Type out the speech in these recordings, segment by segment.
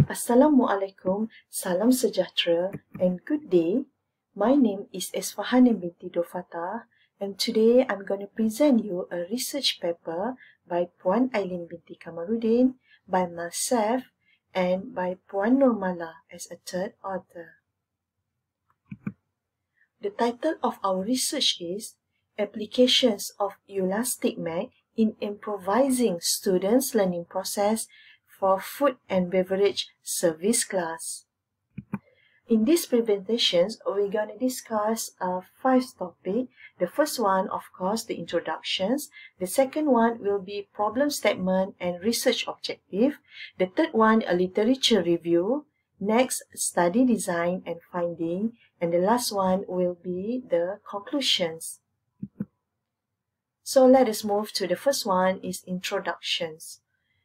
Assalamualaikum, salam sejahtera and good day. My name is Esfahanim Binti Dolfatah and today I'm going to present you a research paper by Puan Ailin Binti Kamarudin, by myself and by Puan Nurmala as a third author. The title of our research is Applications of Ulastic in Improvising Students' Learning Process for Food and Beverage Service Class. In these presentations, we're going to discuss 5 topics. The first one, of course, the introductions. The second one will be problem statement and research objective. The third one, a literature review. Next, study design and finding. And the last one will be the conclusions. So let us move to the first one, is introductions.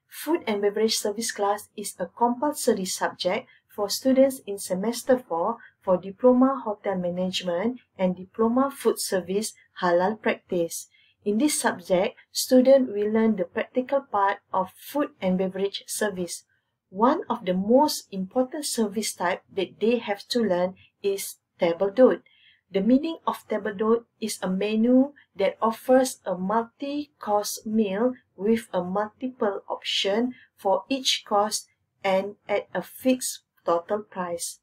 Food and Beverage Service Class is a compulsory subject for students in Semester 4 for Diploma Hotel Management and Diploma Food Service Halal Practice. In this subject, students will learn the practical part of food and beverage service. One of the most important service type that they have to learn is table d'hôte. The meaning of table d'hôte is a menu that offers a multi-course meal with a multiple option for each course and at a fixed total price.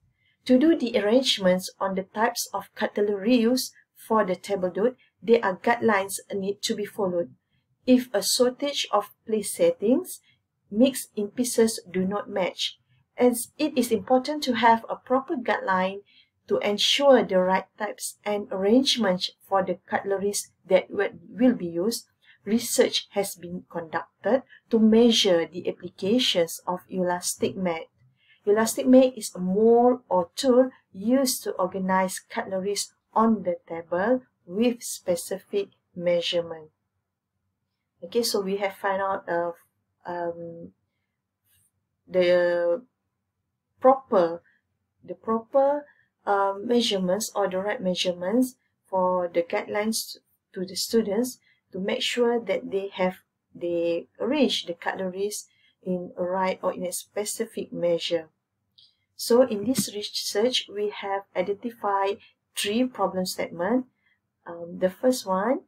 To do the arrangements on the types of cutlery used for the table d'hôte, there are guidelines need to be followed. If a shortage of place settings mixed in pieces do not match, as it is important to have a proper guideline to ensure the right types and arrangements for the cutleries that will be used, research has been conducted to measure the applications of Ulastic mat. Ulastic mat is a mold or tool used to organize cutleries on the table with specific measurement. Okay, so we have found out the proper measurements or the right measurements for the guidelines to the students to make sure that they arrange the cutleries in a right or in a specific measure. So in this research, we have identified 3 problem statements. The first one,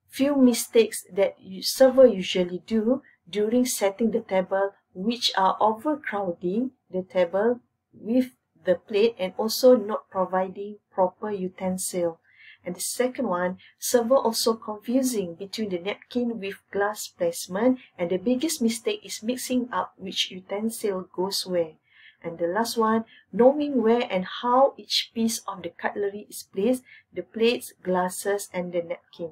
few mistakes that servers usually do during setting the table, which are overcrowding the table with the plate and also not providing proper utensil. And the second one, server also confusing between the napkin with glass placement, and the biggest mistake is mixing up which utensil goes where. And the last one, knowing where and how each piece of the cutlery is placed, the plates, glasses and the napkin.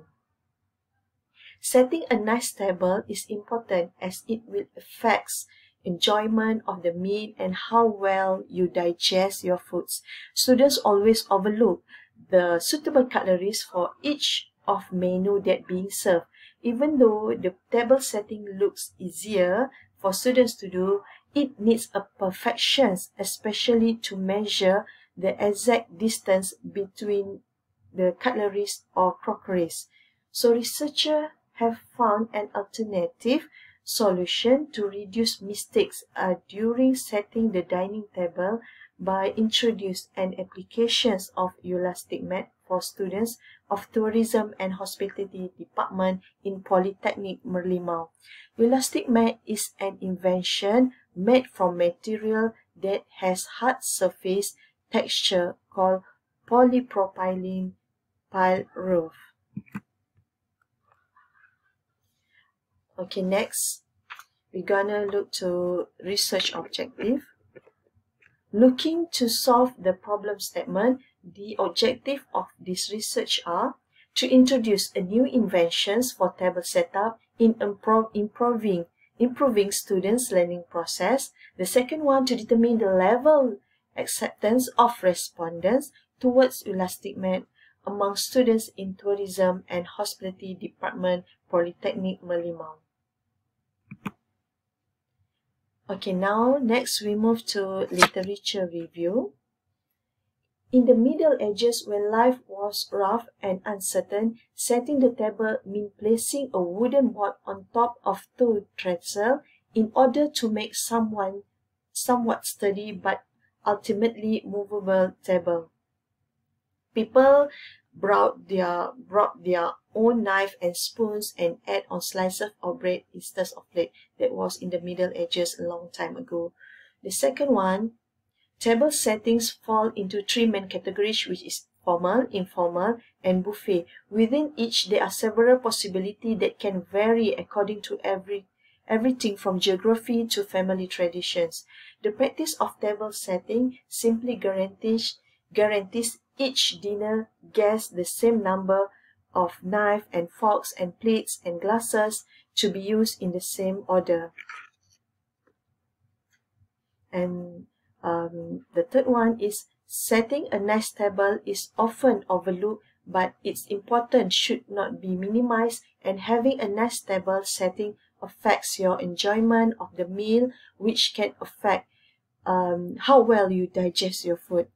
Setting a nice table is important as it will affect enjoyment of the meal and how well you digest your foods. Students always overlook the suitable cutleries for each of menu that being served. Even though the table setting looks easier for students to do, it needs a perfection, especially to measure the exact distance between the cutleries or crockeries. So researchers have found an alternative solution to reduce mistakes during setting the dining table by introduce an applications of Ulastic mat for students of Tourism and Hospitality Department in Politeknik Merlimau. Ulastic mat is an invention made from material that has hard surface texture called polypropylene pile roof. Okay, next, we're gonna look to research objective. Looking to solve the problem statement, the objective of this research are to introduce a new inventions for table setup in improving students' learning process. The second one, to determine the level acceptance of respondents towards Ulastic mat among students in Tourism and Hospitality Department, Politeknik Merlimau. Okay, now next we move to literature review. In the Middle Ages, when life was rough and uncertain, setting the table meant placing a wooden board on top of two trestles in order to make someone somewhat sturdy but ultimately movable table. People brought their own knife and spoons and add on slices of bread instead of plate. That was in the Middle Ages a long time ago. The second one, table settings fall into three main categories, which is formal, informal, and buffet. Within each, there are several possibilities that can vary according to everything from geography to family traditions. The practice of table setting simply guarantees each dinner guest the same number of knives and forks and plates and glasses to be used in the same order. And the third one is setting a nice table is often overlooked, but its importance should not be minimized, and having a nice table setting affects your enjoyment of the meal, which can affect how well you digest your food.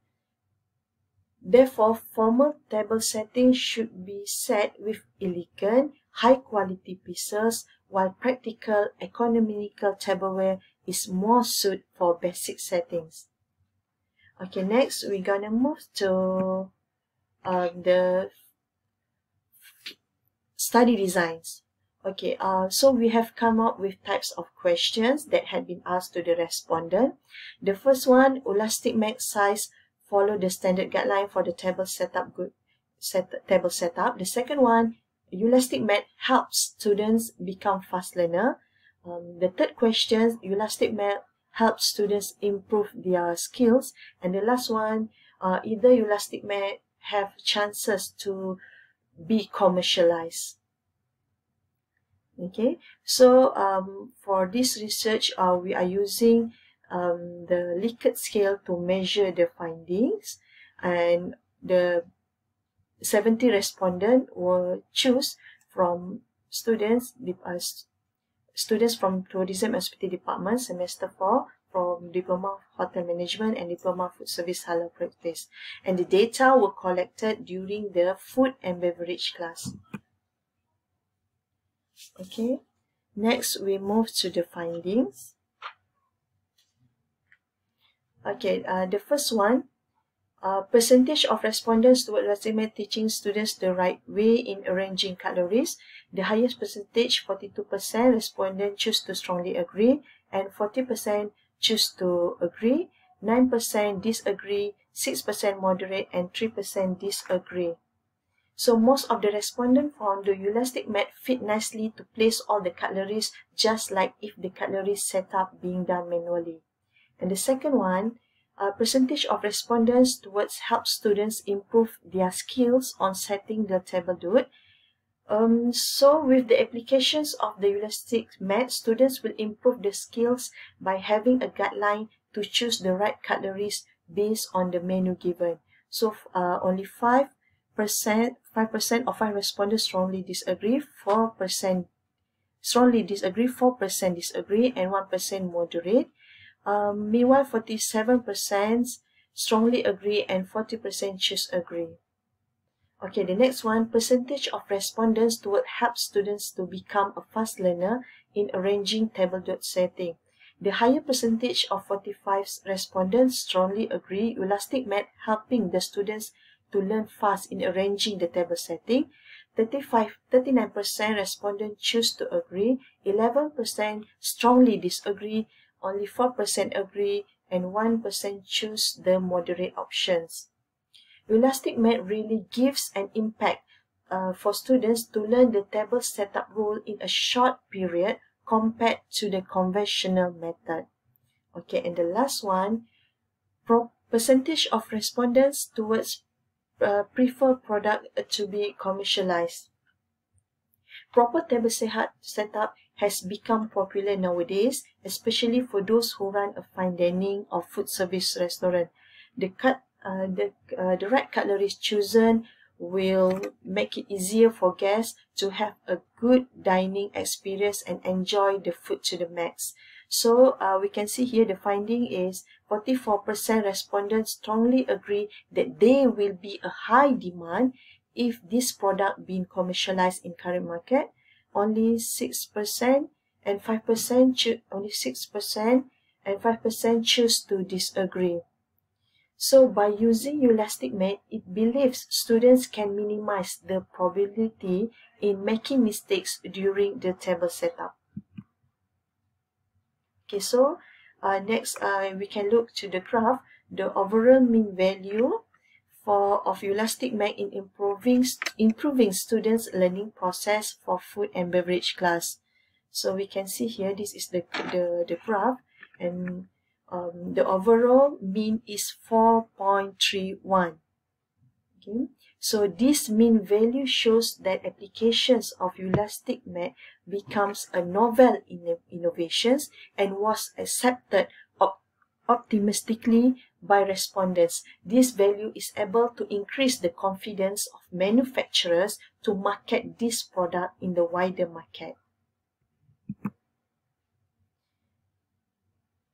Therefore, formal table setting should be set with elegant, high-quality pieces, while practical, economical tableware is more suited for basic settings. Okay, next we're gonna move to the study designs. Okay, so we have come up with types of questions that had been asked to the respondent. The first one, Ulastic mag size follow the standard guideline for the table setup. Table setup. The second one, Ulastic mat helps students become fast learner. The third question, Ulastic mat helps students improve their skills. And the last one, either Ulastic mat have chances to be commercialized. Okay, so for this research, we are using the Likert scale to measure the findings, and the 70 respondents were choose from students from Tourism and Hospitality Department, semester 4, from Diploma of Hotel Management and Diploma of Food Service Halal Practice. And the data were collected during the Food and Beverage class. Okay, next we move to the findings. Okay, the first one, percentage of respondents toward Ulastic teaching students the right way in arranging calories. The highest percentage, 42%, respondents choose to strongly agree, and 40% choose to agree, 9% disagree, 6% moderate, and 3% disagree. So most of the respondents found the Ulastic mat fit nicely to place all the calories, just like if the calorie setup being done manually. And the second one, percentage of respondents towards help students improve their skills on setting the table doot. So with the applications of the Ulastic mat, students will improve the skills by having a guideline to choose the right calories based on the menu given. So only 5% of 5 respondents strongly disagree, 4% strongly disagree, 4% disagree, and 1% moderate. Meanwhile, 47% strongly agree and 40% choose agree. Okay, the next one, percentage of respondents toward help students to become a fast learner in arranging table dot setting. The higher percentage of 45 respondents strongly agree Ulastic mat helping the students to learn fast in arranging the table setting. 39% respondents choose to agree, 11% strongly disagree, only 4% agree, and 1% choose the moderate options. Ulastic mat really gives an impact for students to learn the table setup rule in a short period compared to the conventional method. Okay, and the last one, percentage of respondents towards prefer product to be commercialized. Proper table setup has become popular nowadays, especially for those who run a fine dining or food service restaurant. The right calories chosen will make it easier for guests to have a good dining experience and enjoy the food to the max. So we can see here the finding is 44% respondents strongly agree that there will be a high demand if this product being commercialized in current market. Only 6% and 5% only 6% and 5% choose to disagree. So by using Ulastic Math, it believes students can minimize the probability in making mistakes during the table setup. Okay, so next we can look to the graph, the overall mean value of Ulastic Math in improving students' learning process for food and beverage class. So we can see here, this is the graph, and the overall mean is 4.31. Okay, so this mean value shows that applications of Ulastic Math becomes a novel innovations and was accepted optimistically by respondents. This value is able to increase the confidence of manufacturers to market this product in the wider market.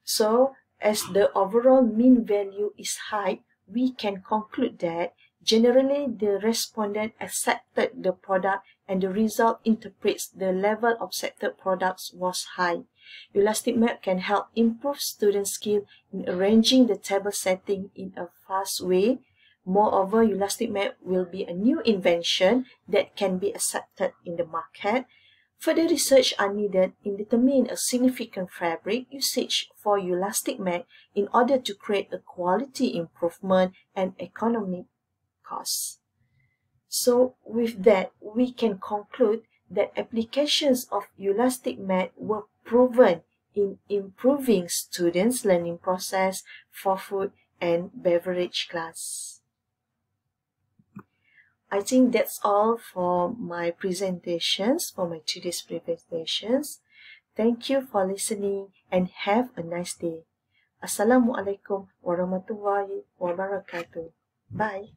So, as the overall mean value is high, we can conclude that generally the respondent accepted the product and the result interprets the level of accepted products was high. Ulastic Math can help improve student skill in arranging the table setting in a fast way. Moreover, Ulastic Math will be a new invention that can be accepted in the market. Further research are needed in determining a significant fabric usage for Ulastic Math in order to create a quality improvement and economic costs. So with that, we can conclude that applications of Ulastic Math were proven in improving students' learning process for food and beverage class. I think that's all for my presentations, for my today's presentations. Thank you for listening and have a nice day. Assalamualaikum warahmatullahi wabarakatuh. Bye.